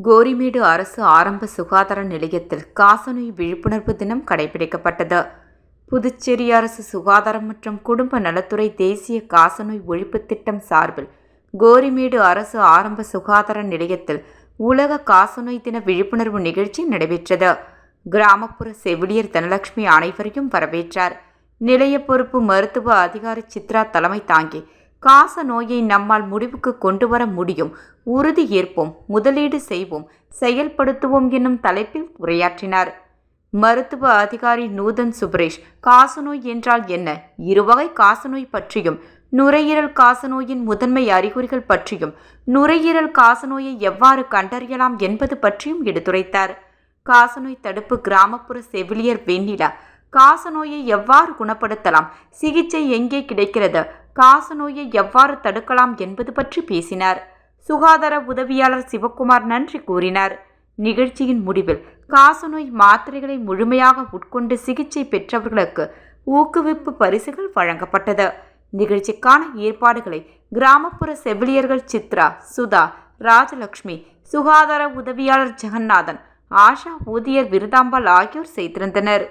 கோரிமேடு அரசு ஆரம்ப சுகாதார நிலையத்தில் காசநோய் விழிப்புணர்வு தினம் கடைபிடிக்கப்பட்டது. புதுச்சேரி அரசு சுகாதாரம் மற்றும் குடும்ப நலத்துறை தேசிய காசநோய் ஒழிப்பு திட்டம் சார்பில் கோரிமேடு அரசு ஆரம்ப சுகாதார நிலையத்தில் உலக காசநோய் தின விழிப்புணர்வு நிகழ்ச்சி நடைபெற்றது. கிராமப்புற செவிலியர் தனலட்சுமி அனைவரையும் வரவேற்றார். நிலைய பொறுப்பு மருத்துவ அதிகாரி சித்ரா தலைமை தாங்கி காச நோயை நம்மால் முடிவுக்கு கொண்டு வர முடியும், உறுதி ஏற்போம், முதலீடு செய்வோம், செயல்படுத்துவோம் என்னும் தலைப்பில் உரையாற்றினார். மருத்துவ அதிகாரி நூதன் சுப்ரேஷ் காசநோய் என்றால் என்ன, இருவகை காசநோய் பற்றியும், நுரையீரல் காசநோயின் முதன்மை அறிகுறிகள் பற்றியும், நுரையீரல் காசநோயை எவ்வாறு கண்டறியலாம் என்பது பற்றியும் எடுத்துரைத்தார். காசநோய் தடுப்பு கிராமப்புற செவிலியர் வெண்ணிலா காசநோயை எவ்வாறு குணப்படுத்தலாம், சிகிச்சை எங்கே கிடைக்கிறது, காசநோயை எவ்வாறு தடுக்கலாம் என்பது பற்றி பேசினார். சுகாதார உதவியாளர் சிவக்குமார் நன்றி கூறினார். நிகழ்ச்சியின் முடிவில் காசநோய் மாத்திரைகளை முழுமையாக உட்கொண்டு சிகிச்சை பெற்றவர்களுக்கு ஊக்குவிப்பு பரிசுகள் வழங்கப்பட்டது. நிகழ்ச்சிக்கான ஏற்பாடுகளை கிராமப்புற செவிலியர்கள் சித்ரா, சுதா, ராஜலட்சுமி, சுகாதார உதவியாளர் ஜெகநாதன், ஆஷா ஊழியர் விருதாம்பாள் ஆகியோர் செய்திருந்தனர்.